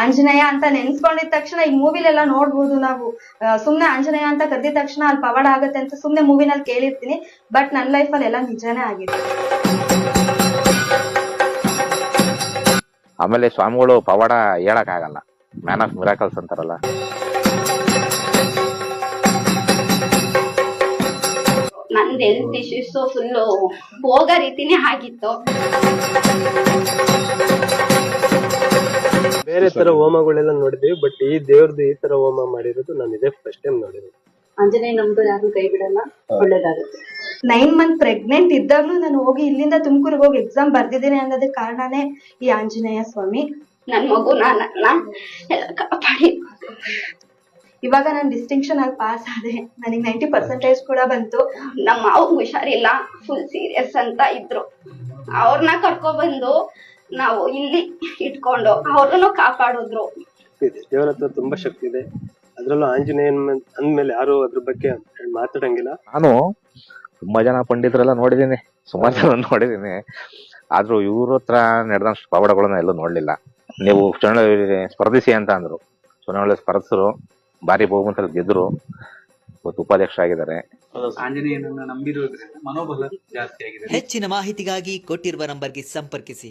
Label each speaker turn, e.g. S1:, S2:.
S1: ಆಂಜನೇಯ ಅಂತ ನೆನ್ಸ್ಕೊಂಡಿದ ತಕ್ಷಣ ಈ ಮೂವಿಲೆಲ್ಲ ನೋಡ್ಬೋದು ನಾವು. ಸುಮ್ನೆ ಆಂಜನೇಯ ಅಂತ ಕರೆದಿದ ತಕ್ಷಣ ಅಲ್ಲಿ ಪವಾಡ ಆಗತ್ತೆ ಅಂತ ಸುಮ್ನೆ ಮೂವಿನಲ್ಲಿ ಕೇಳಿರ್ತೀನಿ. ಬಟ್ ನನ್ನ ಲೈಫಲ್ಲಿ ಎಲ್ಲ ನಿಜಾನೇ ಆಗಿದೆ.
S2: ಆಮೇಲೆ ಸ್ವಾಮಿಗಳು ಪವಾಡ ಹೇಳಕ್ ಆಗಲ್ಲ, ಮ್ಯಾನ್ ಆಫ್ ಮಿರಾಕಲ್ಸ್ ಅಂತಾರಲ್ಲ.
S3: ನಂದು ಹೆಲ್ತ್ ಇಶ್ಯೂಸ್ ಫುಲ್ಲು ಹೋಗೋ ರೀತಿನೇ ಆಗಿತ್ತು.
S4: ಬೇರೆ ತರ ಹೋಮಗಳೆಲ್ಲ ನೋಡಿದ್ವಿ, ಬಟ್ ಈ ದೇವ್ರದ್ದು ಈ ತರ ಹೋಮ ಮಾಡಿರೋದು ನಾನು ಇದೇ ಫಸ್ಟ್ ಟೈಮ್ ನೋಡಿರೋದು.
S3: ಆಂಜನೇಯ ನಮ್ದು ಯಾರು ಕೈ ಬಿಡಲ್ಲ, ಒಳ್ಳೇದಾಗುತ್ತೆ.
S1: 9 ಮಂತ್ ಪ್ರೆಗ್ನೆಂಟ್ ಇದ್ದಾಗ್ಲೂ ನಾನು ಹೋಗಿ ಇಲ್ಲಿಂದ ತುಮಕೂರಿಗೆ ಹೋಗಿ ಎಕ್ಸಾಮ್ ಬರ್ದಿದ್ದೀನಿ ಅನ್ನೋದಕ್ಕೆ ಕಾರಣನೇ ಈ ಆಂಜನೇಯ ಸ್ವಾಮಿ.
S3: ನನ್ ಮಗು ನನ್ನ ಎಲ್ಲ ಕಾಪಾಡಿ.
S1: ಇವಾಗ ನಾನು ಡಿಸ್ಟಿಂಕ್ಷನ್ ಆಗಿ ಪಾಸ್ ಆದೆ, ನನಗೆ 90% ಕೂಡ ಬಂತು.
S3: ನಮ್ಮ ಮಾವು ಹುಷಾರಿಲ್ಲ, ಫುಲ್ ಸೀರಿಯಸ್ ಅಂತ ಇದ್ರು. ಅವ್ರನ್ನ ಕರ್ಕೊಬಂದು ನಾವು ಇಲ್ಲಿ ಇಟ್ಕೊಂಡು ಅವ್ರನ್ನು ಕಾಪಾಡಿದ್ರು.
S4: ದೇವರ ಹತ್ರ ತುಂಬಾ ಶಕ್ತಿ ಇದೆ, ಅದ್ರಲ್ಲೂ ಆಂಜನೇಯನ್ ಅಂದ್ಮೇಲೆ ಯಾರು ಅದ್ರ ಬಗ್ಗೆ ಮಾತಾಡಂಗಿಲ್ಲ.
S2: ನಾನು ತುಂಬಾ ಜನ ಪಂಡಿತರೆಲ್ಲ ನೋಡಿದೀನಿ, ಸುಮಾರು ಜನ ನೋಡಿದೀನಿ, ಆದ್ರೂ ಇವ್ರ ಹತ್ರ ನಡೆದಷ್ಟು ಪವಾಡಗಳನ್ನ ಎಲ್ಲೂ ನೋಡ್ಲಿಲ್ಲ. ನೀವು ಚುನಾವಣೆ ಸ್ಪರ್ಧಿಸಿ ಅಂತ ಅಂದ್ರು, ಚುನಾವಣೆ ಸ್ಪರ್ಧಿಸರು, ಭಾರಿ ಬಹುಮತದಲ್ಲಿ ಗೆದ್ರು, ಇವತ್ತು ಉಪಾಧ್ಯಕ್ಷರಾಗಿದ್ದಾರೆ.
S5: ಆಂಜನೇಯನನ್ನ ನಂಬಿರೋದ್ರಿಂದ ಮನೋಬಲ ಜಾಸ್ತಿ ಆಗಿದೆ.
S6: ಹೆಚ್ಚಿನ ಮಾಹಿತಿಗಾಗಿ ಕೊಟ್ಟಿರುವ ನಂಬರ್ಗೆ ಸಂಪರ್ಕಿಸಿ.